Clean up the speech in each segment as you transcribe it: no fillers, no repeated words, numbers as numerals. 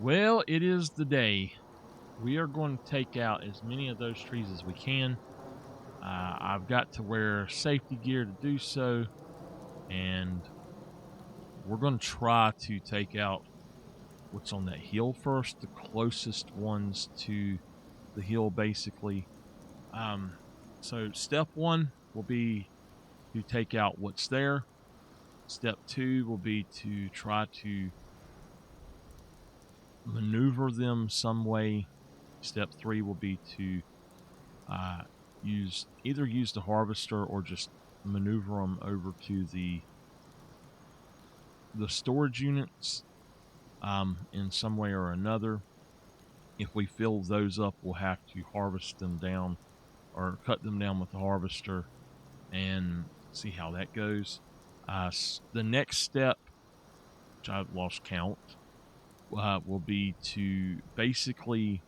Well, it is the day. We are going to take out as many of those trees as we can. I've got to wear safety gear to do so, and we're going to try to take out what's on that hill first, the closest ones to the hill, basically. Um, so, step one will be to take out what's there. Step two will be to try to maneuver them some way. Step three will be to uh, use the harvester or just maneuver them over to the storage units in some way or another. If we fill those up, we'll have to harvest them down or cut them down with the harvester and see how that goes. The next step, which I've lost count, will be to basically,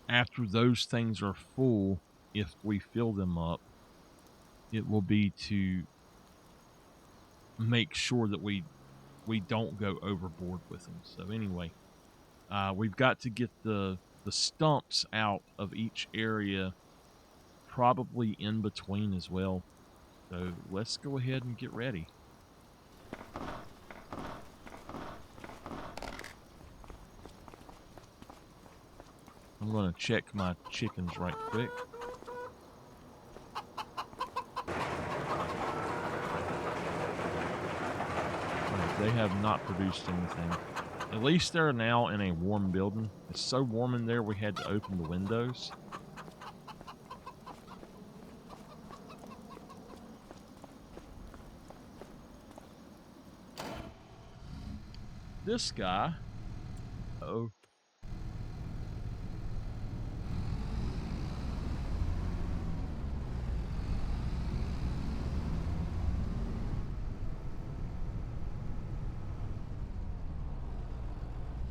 after those things are full, if we fill them up, it will be to make sure that we don't go overboard with them. So anyway, we've got to get the stumps out of each area, probably in between as well. So let's go ahead and get ready. I'm going to check my chickens right quick. They have not produced anything. At least they're now in a warm building. It's so warm in there we had to open the windows. This guy, oh,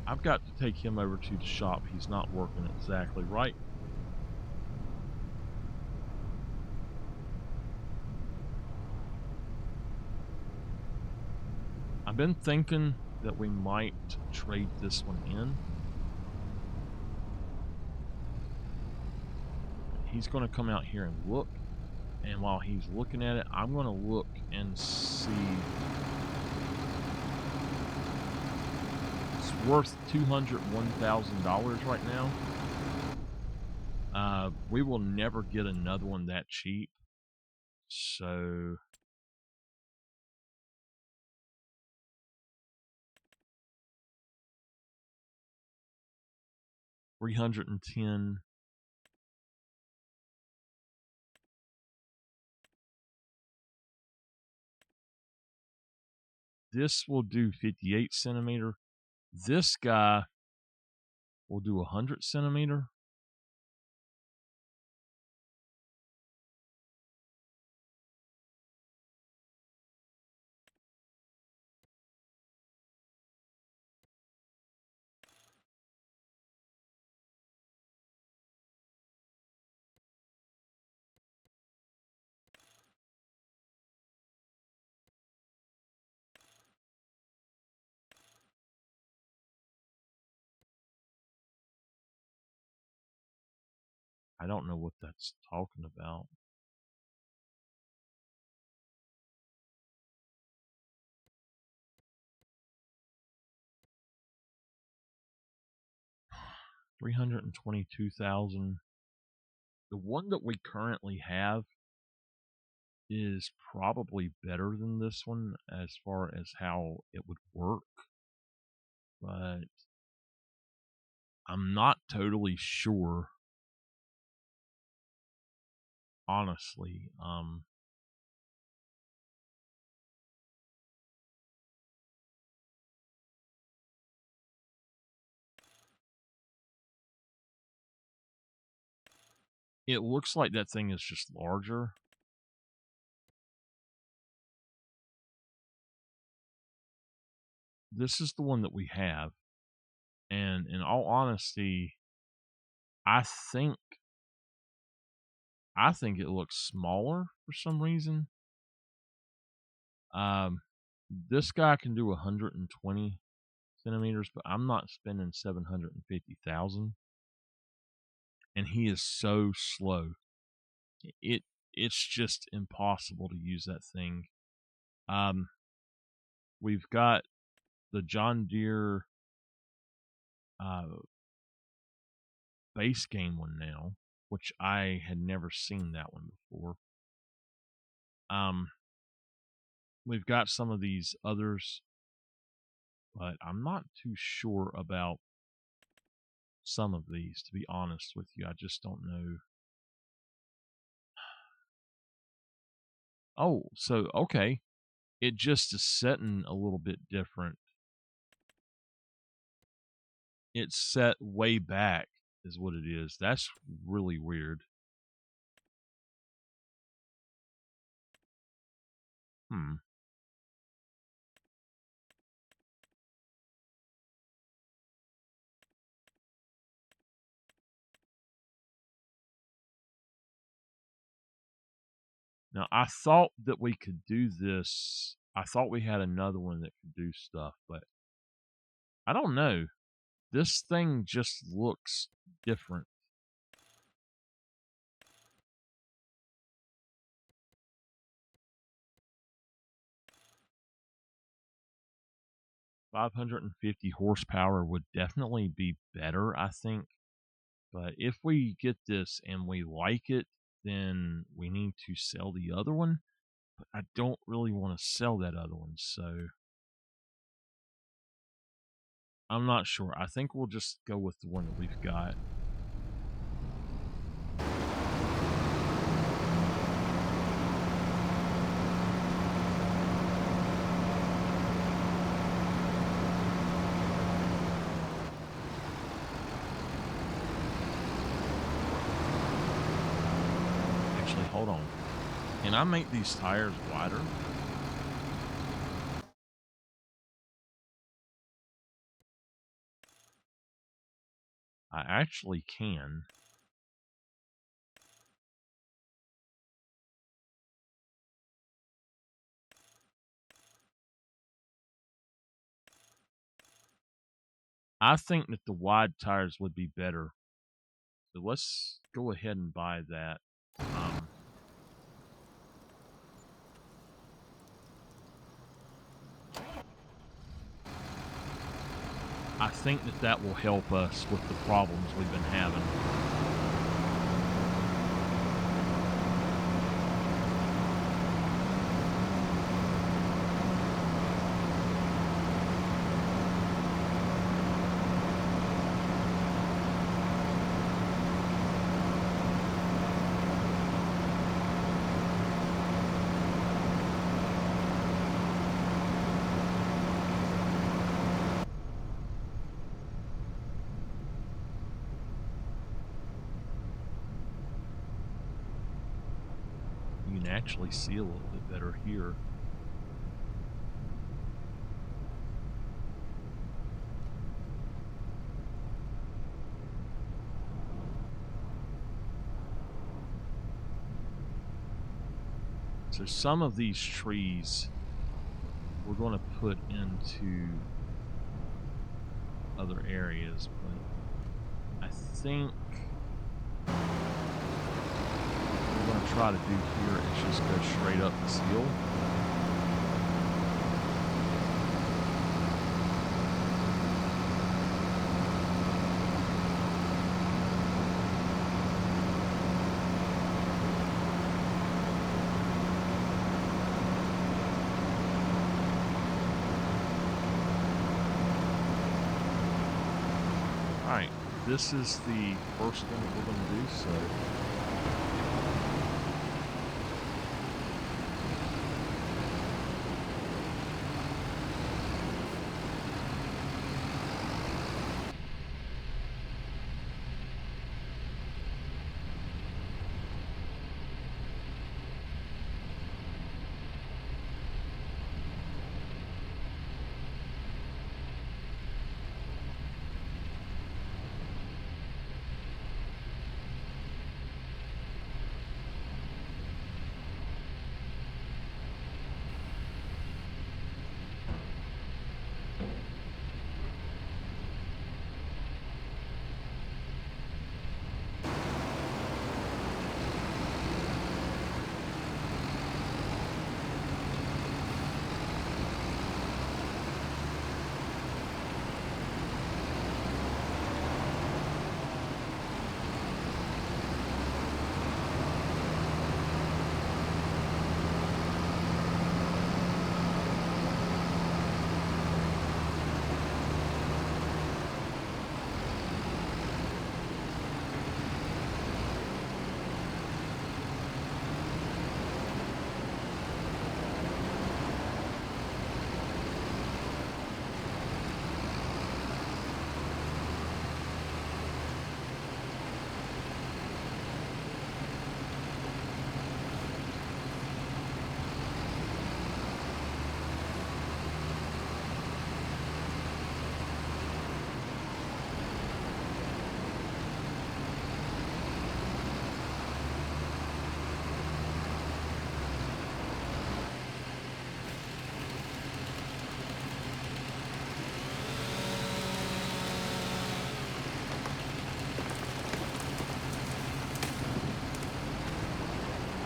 I've got to take him over to the shop. He's not working exactly right. I've been thinking that we might trade this one in. He's going to come out here and look. And while he's looking at it, I'm going to look and see. It's worth $201,000 right now. We will never get another one that cheap. So $310. This will do 58 centimeter. This guy will do 100 centimeter. I don't know what that's talking about. $322,000. The one that we currently have is probably better than this one as far as how it would work, but I'm not totally sure, honestly. It looks like that thing is just larger. This is the one that we have, and in all honesty, I think it looks smaller for some reason. This guy can do 120. centimeters, but I'm not spending 750,000. And he is so slow. It's just impossible to use that thing. We've got the John Deere base game one now, which I had never seen that one before. We've got some of these others, but I'm not too sure about some of these, to be honest with you. I just don't know. Oh, so, okay. It just is setting a little bit different. It's set way back is what it is. That's really weird. Now, I thought that we could do this. I thought we had another one that could do stuff, but I don't know. This thing just looks different. $550 horsepower would definitely be better, I think. But if we get this and we like it, then we need to sell the other one. But I don't really want to sell that other one, so I'm not sure. I think we'll just go with the one that we've got. Actually, hold on. Can I make these tires wider? I actually can. I think that the wide tires would be better. So let's go ahead and buy that. I think that that will help us with the problems we've been having. You can actually see a little bit better here. So some of these trees we're going to put into other areas, but I think what we're going to try to do here is just go straight up this hill. Alright, this is the first one that we're going to do, so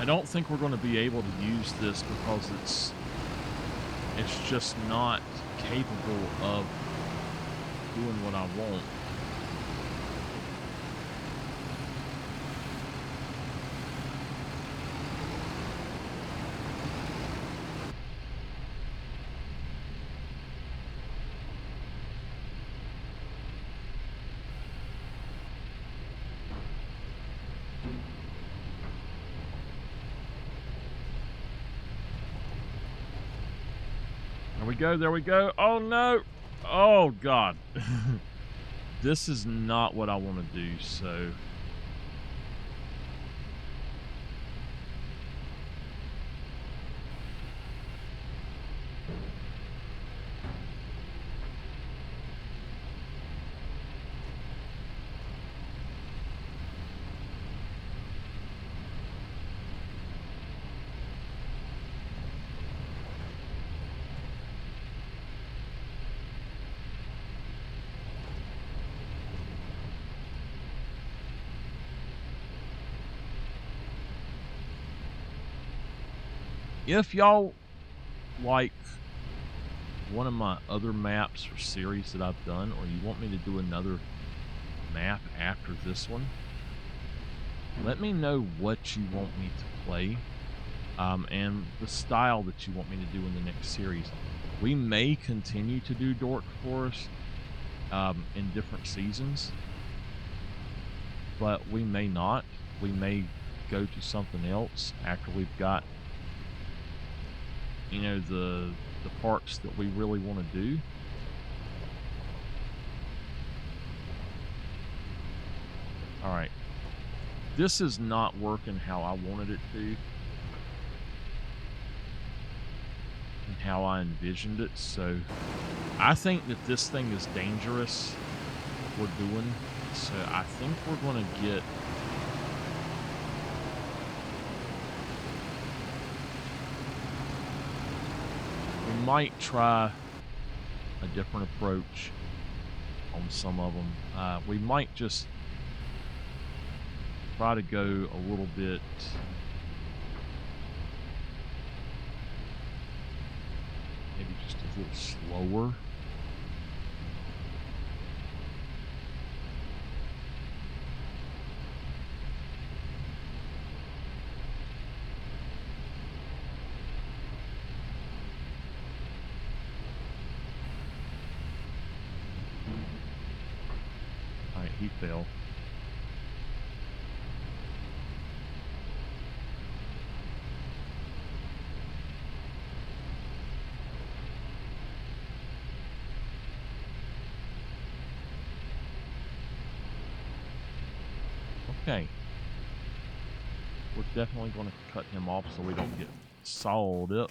I don't think we're going to be able to use this because it's just not capable of doing what I want. There we go. There we go. Oh, no. Oh, God. This is not what I want to do, so... If y'all like one of my other maps or series that I've done, or you want me to do another map after this one, let me know what you want me to play, and the style that you want me to do in the next series. We may continue to do Dork Forest in different seasons, but we may not. We may go to something else after we've got, you know, the parts that we really want to do. All right. This is not working how I wanted it to and how I envisioned it. So I think that this thing is dangerous. We're doing. So I think we're going to get... We might try a different approach on some of them. We might just try to go a little bit maybe just a little slower. All right, he fell. Okay. We're definitely going to cut him off so we don't get sawed up.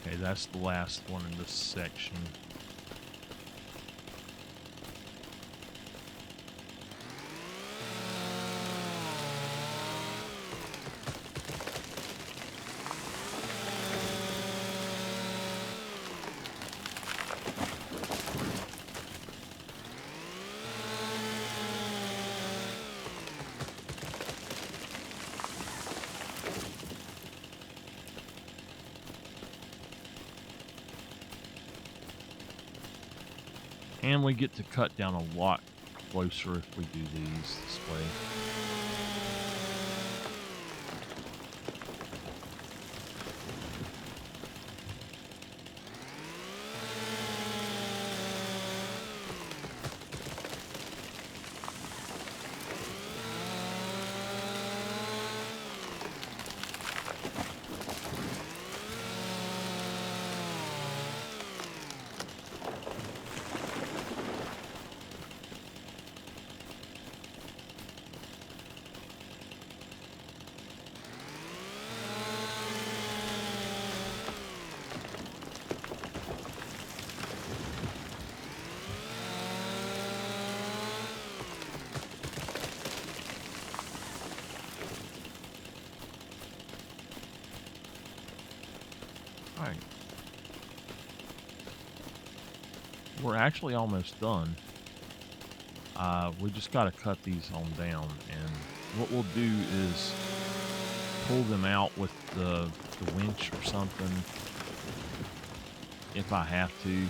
Okay, that's the last one in this section. And we get to cut down a lot closer if we do these this way. All right. We're actually almost done. We just got to cut these on down, and what we'll do is pull them out with the winch or something if I have to.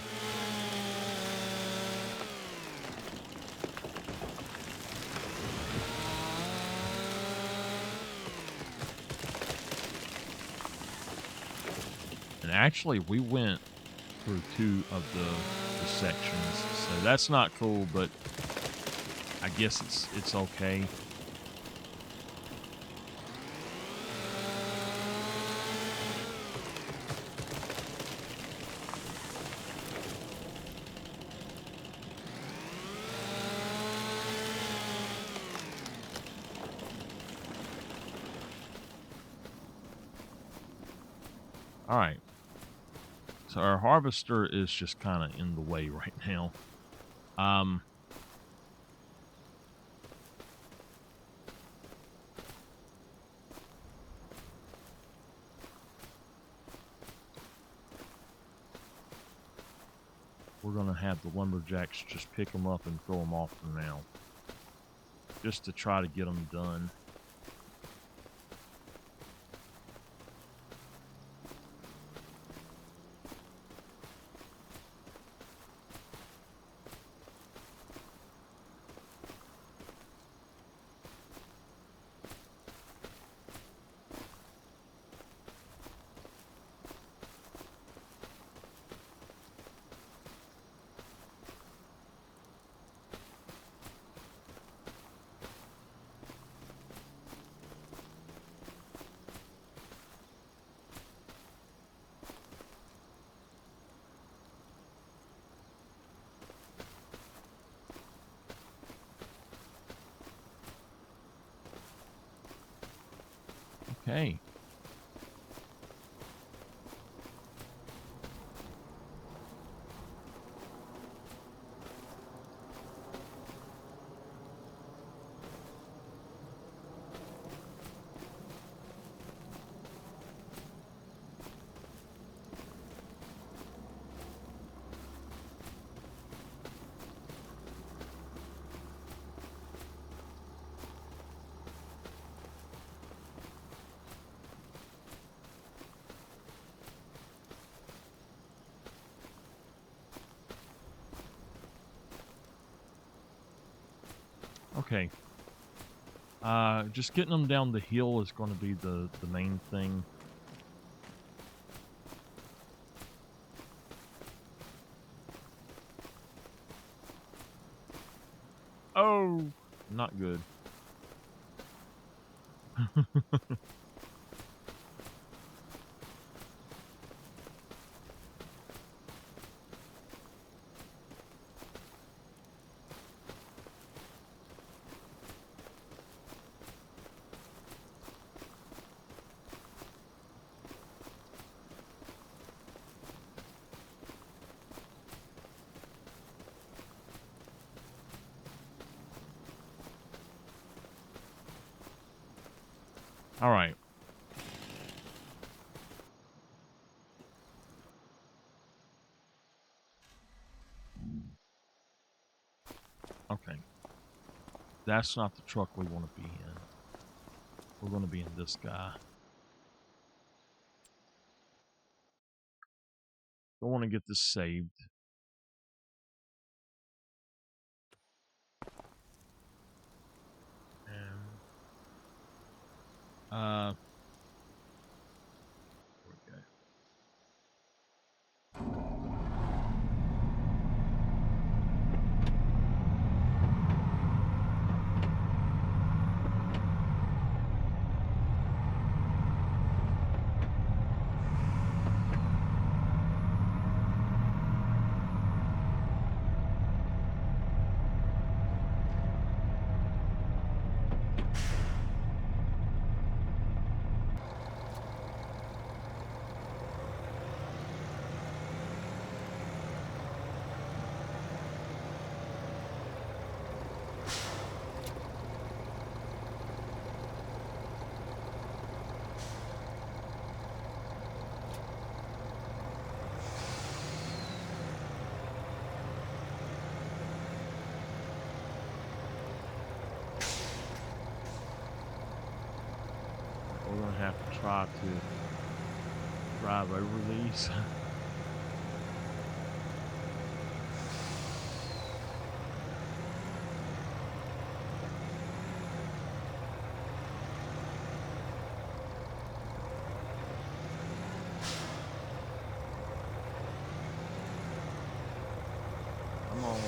And actually, we went through two of the sections, so that's not cool, but I guess it's okay. All right. So our harvester is just kind of in the way right now. Um, we're going to have the lumberjacks just pick them up and throw them off for now, just to try to get them done. Okay. Okay. Just getting them down the hill is going to be the main thing. Oh, not good. All right. Okay. That's not the truck we want to be in. We're going to be in this guy. Don't want to get this saved. There we go. We're gonna have to try to drive over these. Come on.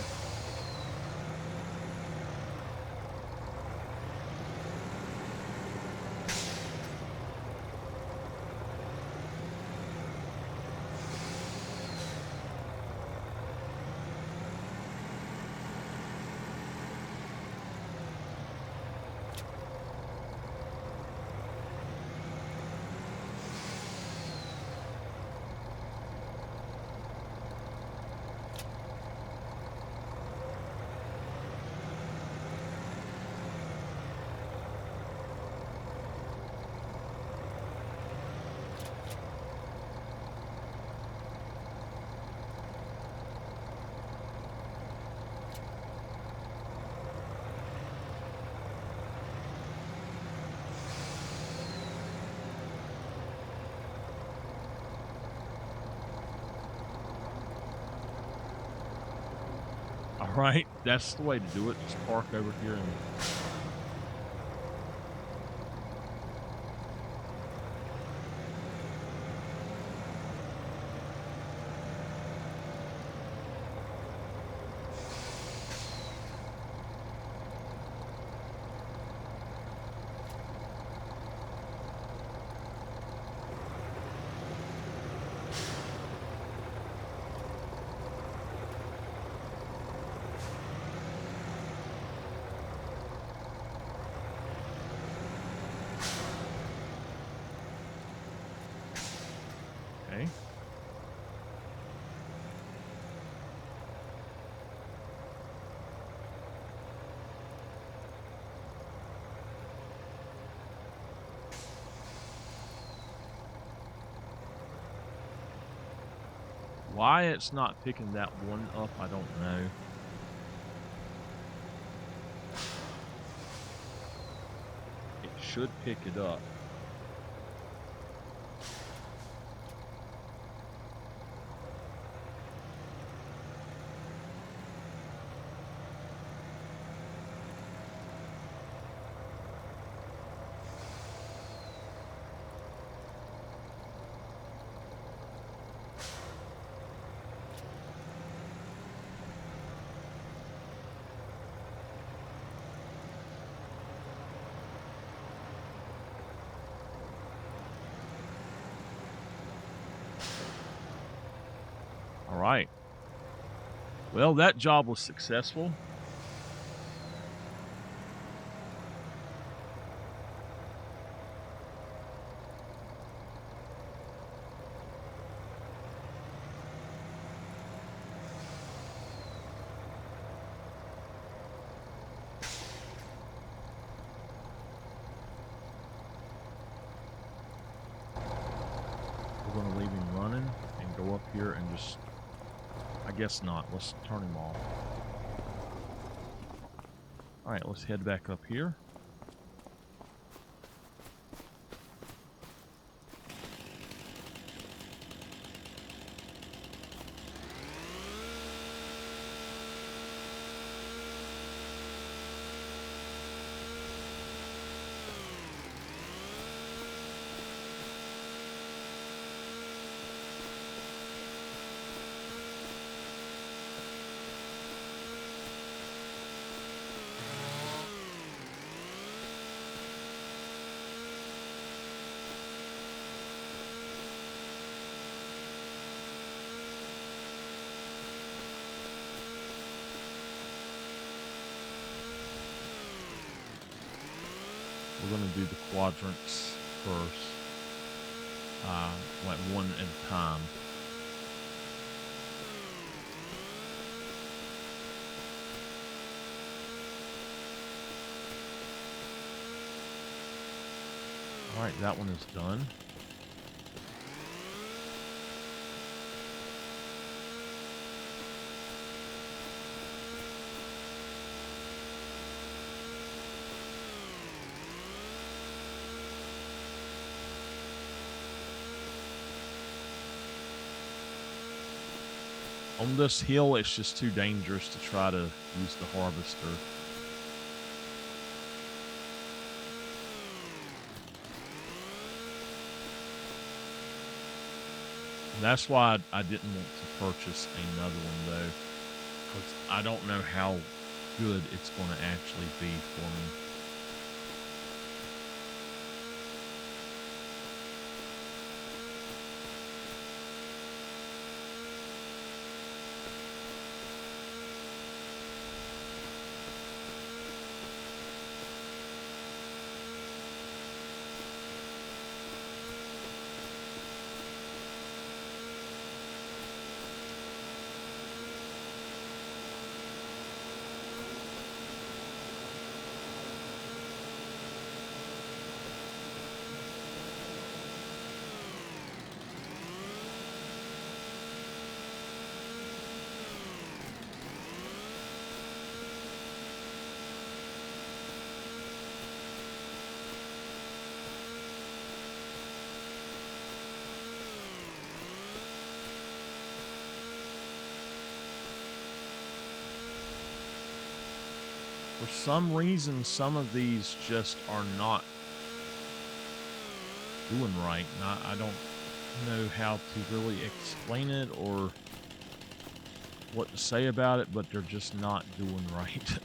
All right, that's the way to do it. Just park over here and okay. Why it's not picking that one up, I don't know. It should pick it up. All right. Well, that job was successful. We're going to leave him running and go up here and just... I guess not. Let's turn him off. All right, let's head back up here. we're going to do the quadrants first, like one at a time. All right, that one is done. On this hill, it's just too dangerous to try to use the harvester. And that's why I didn't want to purchase another one, though, because I don't know how good it's going to actually be for me. For some reason, some of these just are not doing right. And I don't know how to really explain it or what to say about it, but they're just not doing right.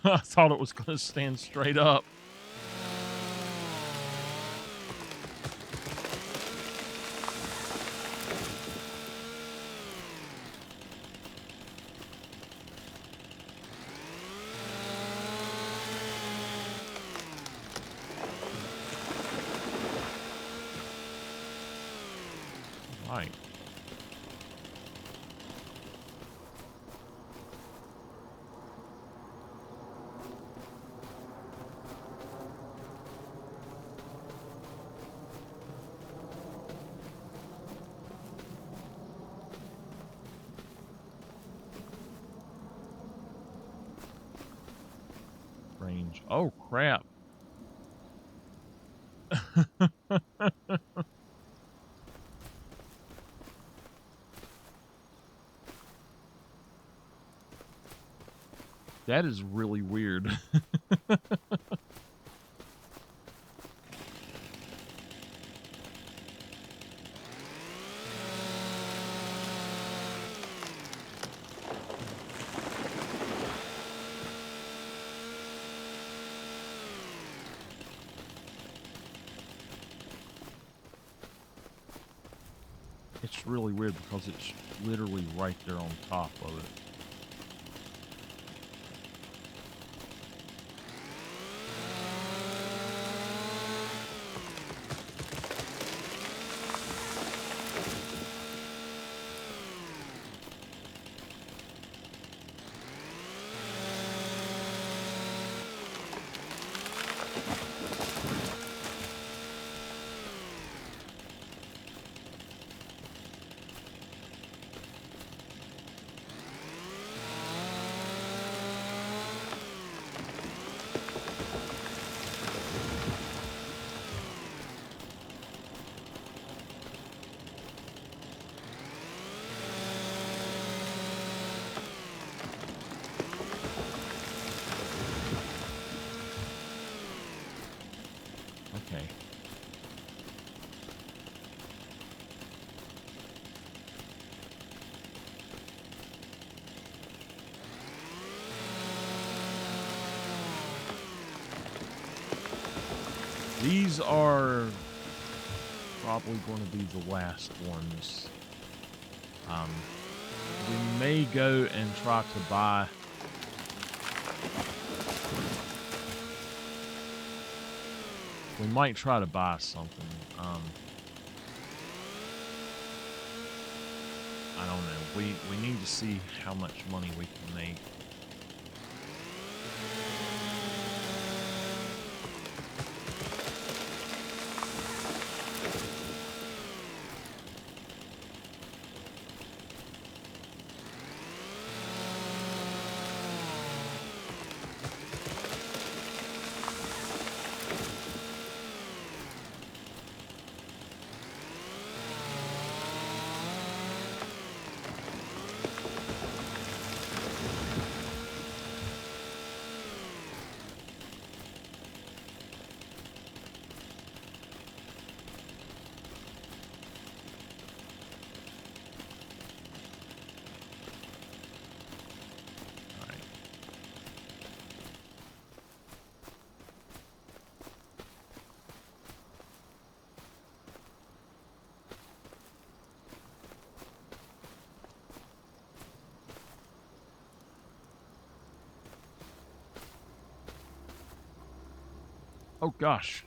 I thought it was going to stand straight up. Right. Range. Oh, crap. That is really weird. It's really weird because it's literally right there on top of it. these are probably going to be the last ones. We may go and try to buy we might try to buy something. I don't know. We need to see how much money we can make. Oh gosh.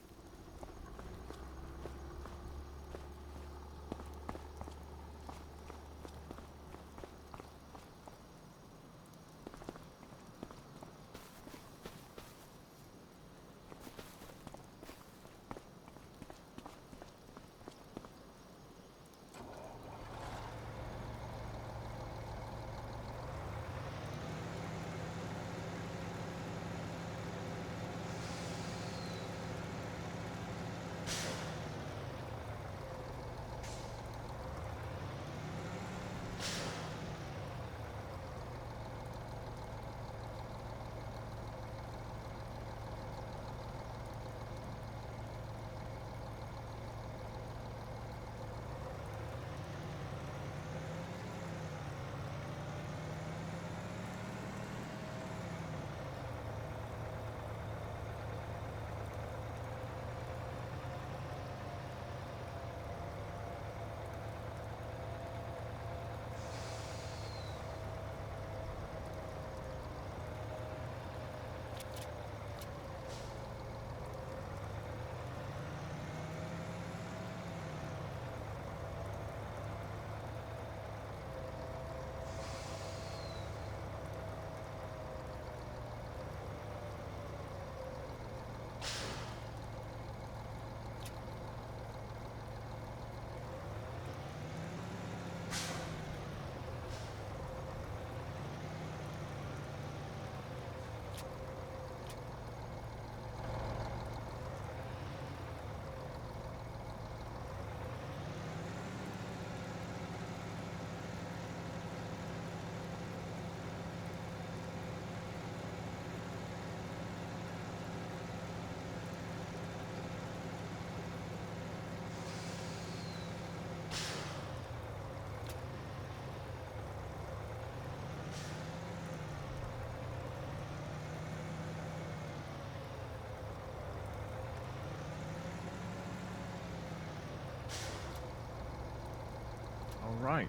All right.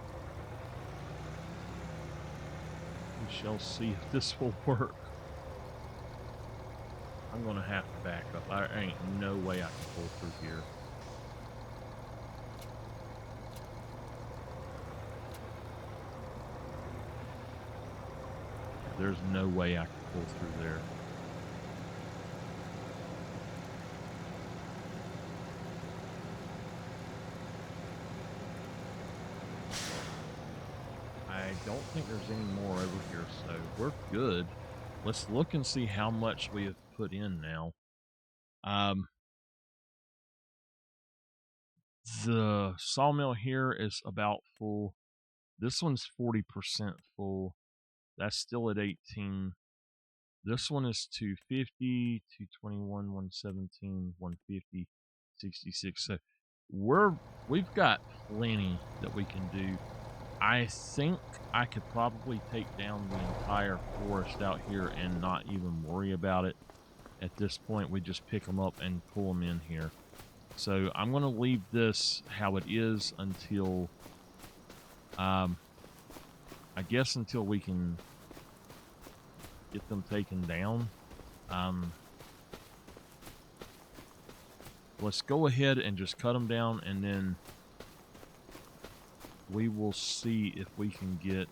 We shall see if this will work. I'm going to have to back up. There ain't no way I can pull through here. There's no way I can pull through there. I don't think there's any more over here, so we're good. Let's look and see how much we have put in now. The sawmill here is about full. This one's 40% full. That's still at 18. This one is 250, 221, 117, 150, 66. So we've got plenty that we can do. I think I could probably take down the entire forest out here and not even worry about it. At this point, we just pick them up and pull them in here. So I'm going to leave this how it is until, I guess until we can get them taken down. Let's go ahead and just cut them down, and then we will see if we can get...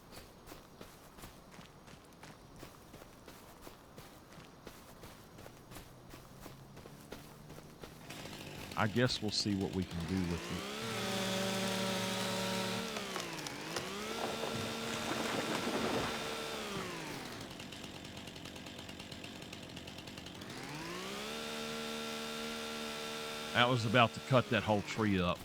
I guess we'll see what we can do with it. That was about to cut that whole tree up.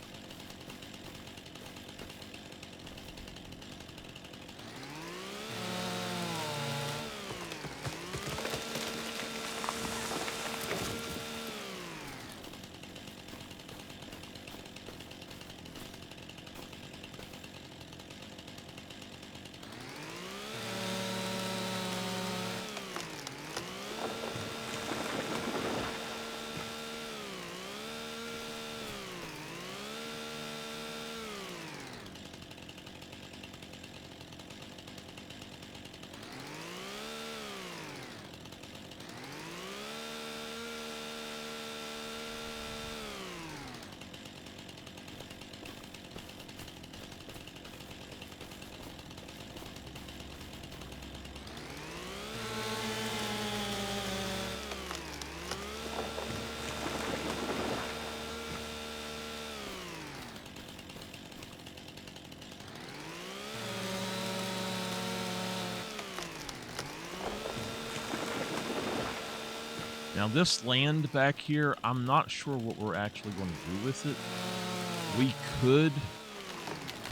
Now this land back here, I'm not sure what we're actually going to do with it. We could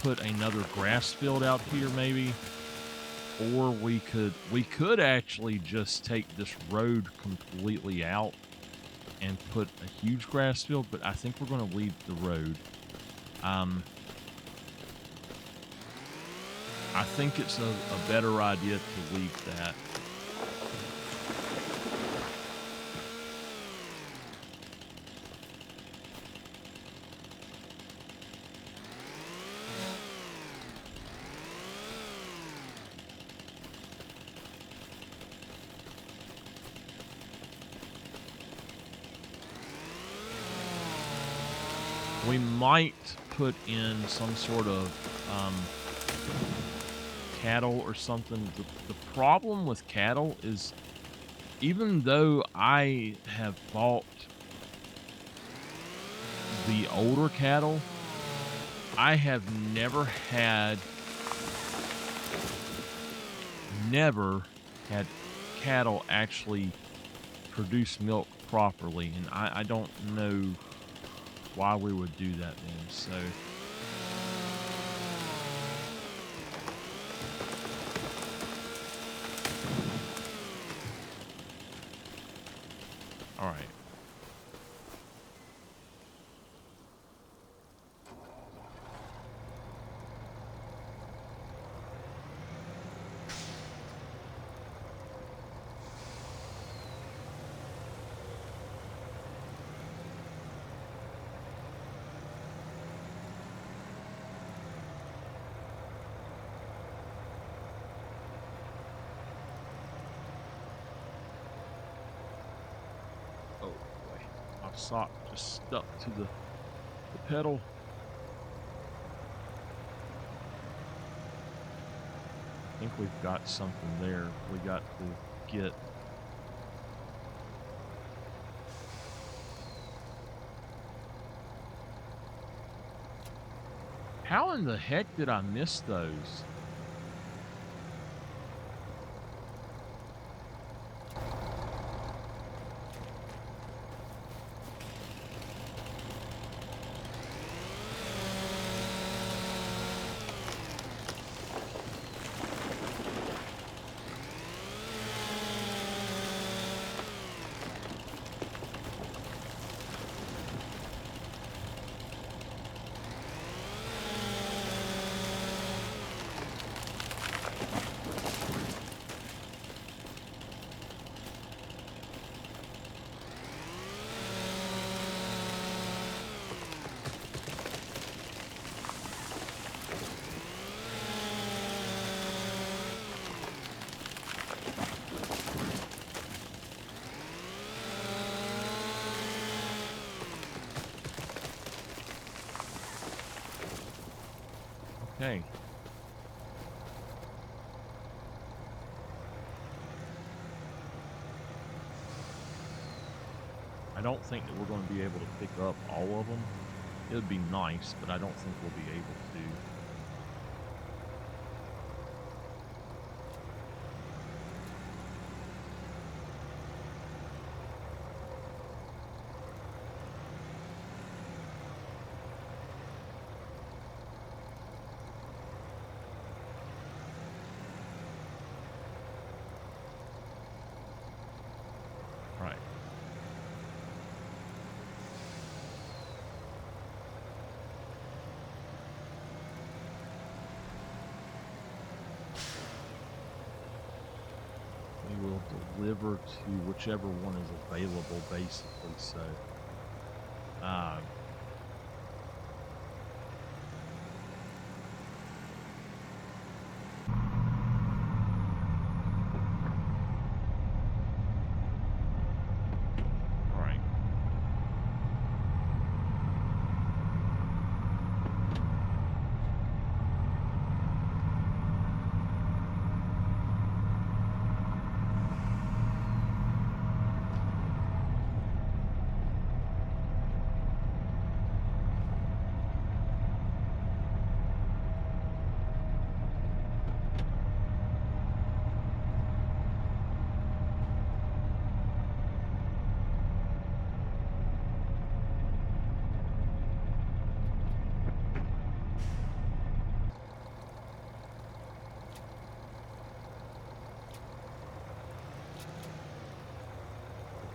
put another grass field out here maybe, or we could actually just take this road completely out and put a huge grass field, but I think we're going to leave the road. I think it's a better idea to leave that. We might put in some sort of cattle or something. The problem with cattle is, even though I have bought the older cattle, I have never had cattle actually produce milk properly, and I don't know why we would do that then. So all right. Oh boy, my sock just stuck to the pedal. I think we've got something there. We got to get... How in the heck did I miss those? Okay. I don't think that we're going to be able to pick up all of them. It would be nice, but I don't think we'll be able to. Right. We will deliver to whichever one is available, basically. So, uh, all right.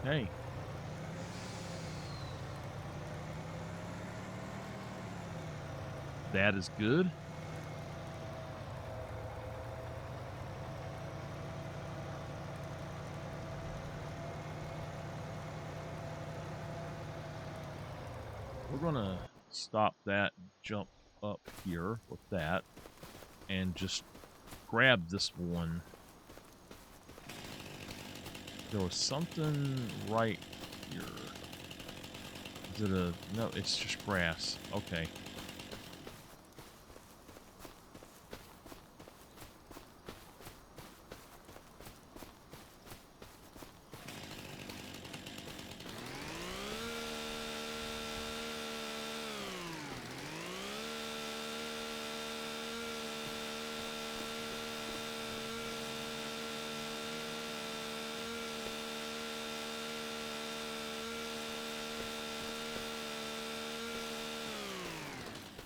Okay. That is good. We're going to stop that, jump up here with that, and just grab this one. There was something right here. Is it a... No, it's just grass. Okay.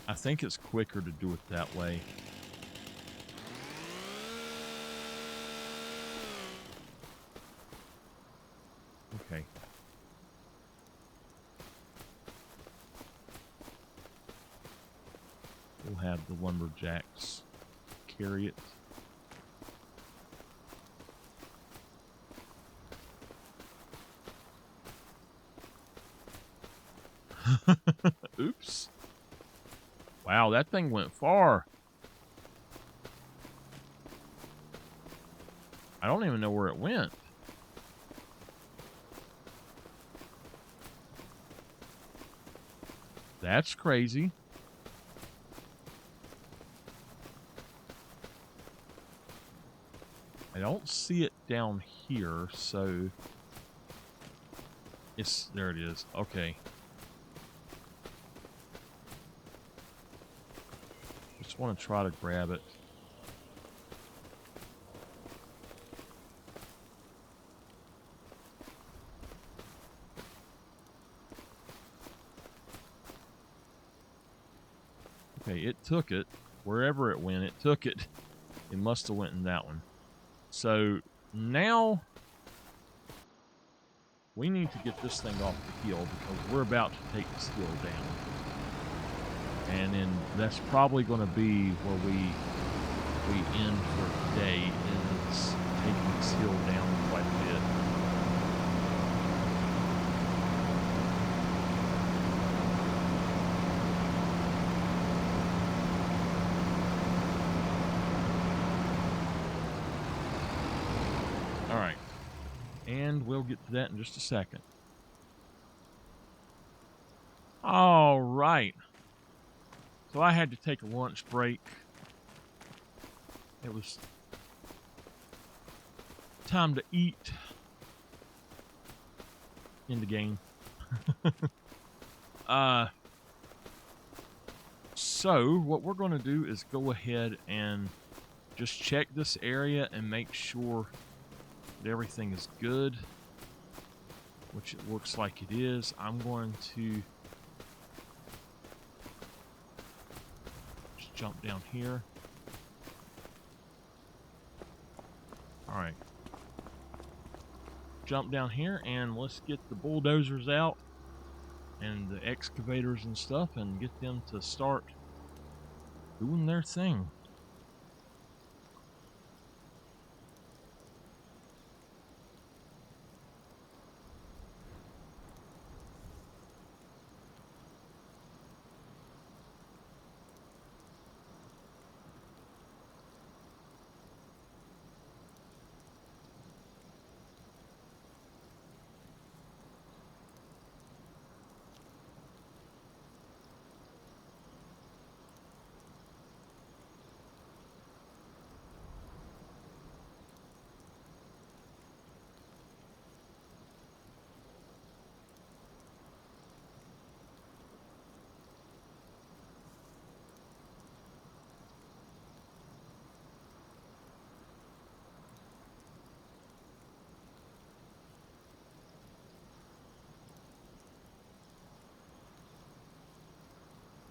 I think it's quicker to do it that way. Okay. We'll have the lumberjacks carry it. Oops. Wow, that thing went far. I don't even know where it went. That's crazy. I don't see it down here, so it's... There it is. Okay. Just want to try to grab it. Okay, it took it. Wherever it went, it took it. It must have went in that one. So now we need to get this thing off the hill because we're about to take this hill down. And then that's probably going to be where we end for today, is taking this hill down quite a bit. All right. And we'll get to that in just a second. All right. So I had to take a lunch break. it was time to eat in the game. So what we're going to do is go ahead and just check this area and make sure that everything is good, which it looks like it is. I'm going to just jump down here. All right. Jump down here and let's get the bulldozers out and the excavators and stuff and get them to start doing their thing.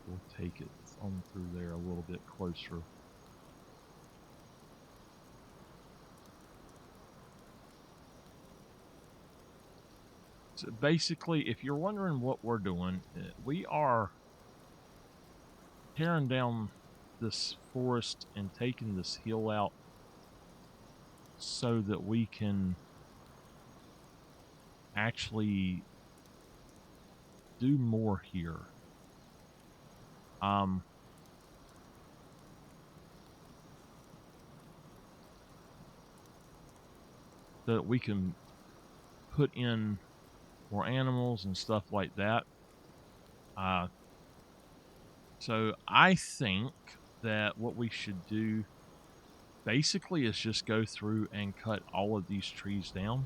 We'll take it on through there a little bit closer. So basically, if you're wondering what we're doing, we are tearing down this forest and taking this hill out so that we can actually do more here. That we can put in more animals and stuff like that. So I think that what we should do basically is just go through and cut all of these trees down.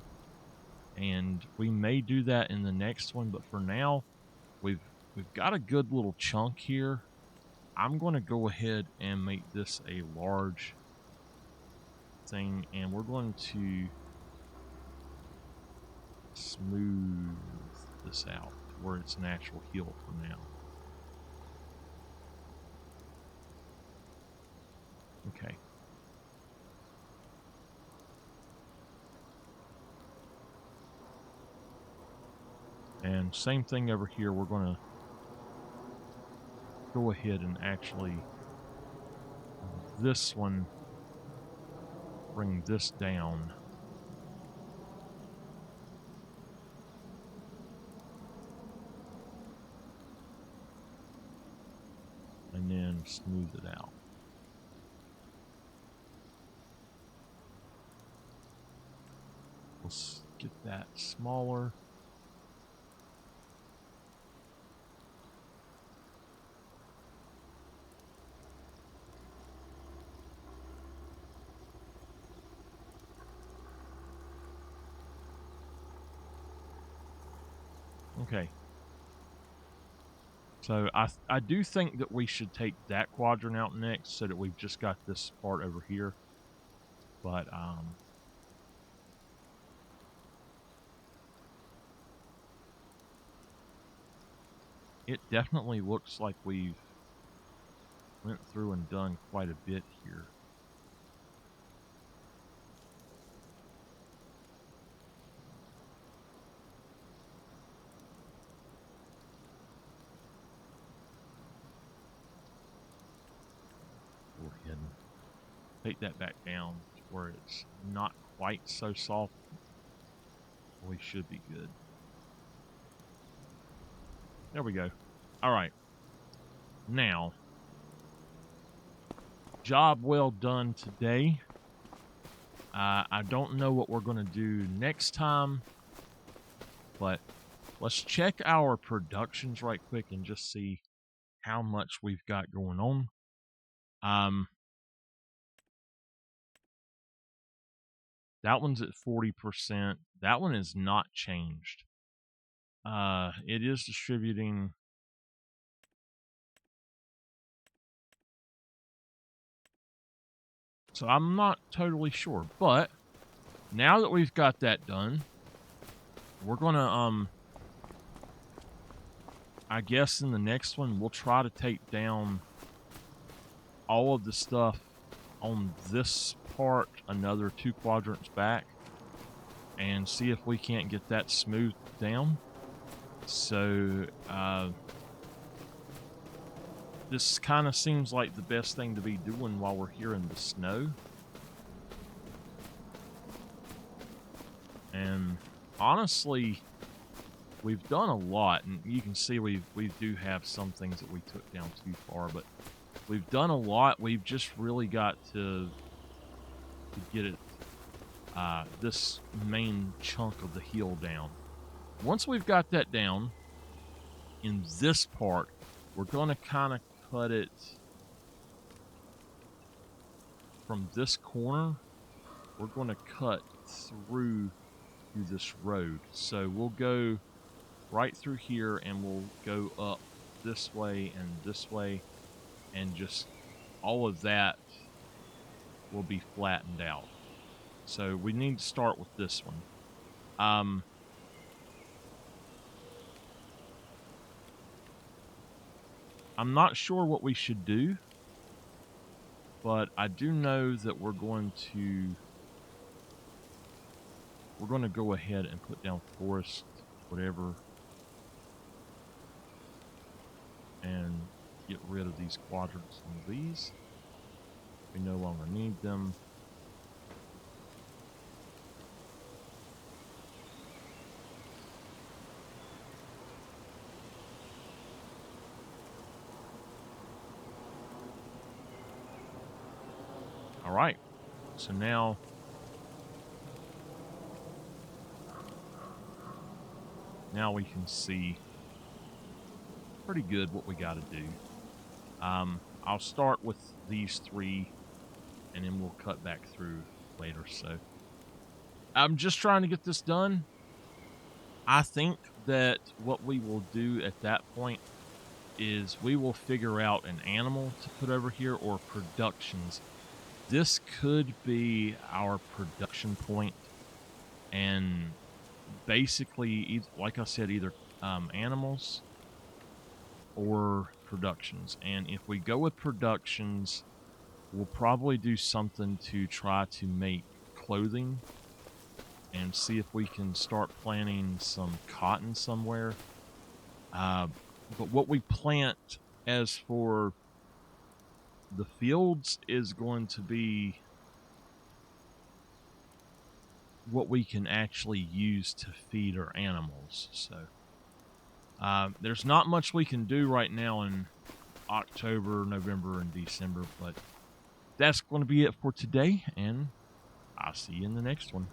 And we may do that in the next one, but for now, we've got a good little chunk here. I'm going to go ahead and make this a large thing, and we're going to smooth this out to where it's natural hill for now. Okay. And same thing over here. We're going to go ahead and actually this one, bring this down. And then smooth it out. Let's get that smaller. Okay. So I do think that we should take that quadrant out next so that we've just got this part over here. But it definitely looks like we've went through and done quite a bit here. Go ahead and take that back down to where it's not quite so soft. We should be good. There we go. All right. Now, job well done today. I don't know what we're going to do next time, but let's check our productions right quick and just see how much we've got going on. That one's at 40%. That one is not changed. It is distributing. So I'm not totally sure, but now that we've got that done, we're gonna I guess in the next one we'll try to take down all of the stuff on this part another 2 quadrants back and see if we can't get that smoothed down. So this kind of seems like the best thing to be doing while we're here in the snow. And honestly, we've done a lot, and you can see we do have some things that we took down too far, but we've done a lot. We've just really got to get it this main chunk of the hill down. Once we've got that down in this part, we're going to kind of cut it from this corner. We're going to cut through this road. So we'll go right through here and we'll go up this way, and just all of that will be flattened out. So we need to start with this one. I'm not sure what we should do, but I do know that we're going to go ahead and put down forest, whatever, and get rid of these quadrants and these. We no longer need them. All right, so now we can see pretty good what we got to do. I'll start with these 3, and then we'll cut back through later. So I'm just trying to get this done. I think that what we will do at that point is we will figure out an animal to put over here or productions. This could be our production point, and basically, like I said, either animals or productions. And if we go with productions, we'll probably do something to try to make clothing and see if we can start planting some cotton somewhere. But what we plant as for the fields is going to be what we can actually use to feed our animals. So there's not much we can do right now in October, November, and December, but that's going to be it for today, and I'll see you in the next one.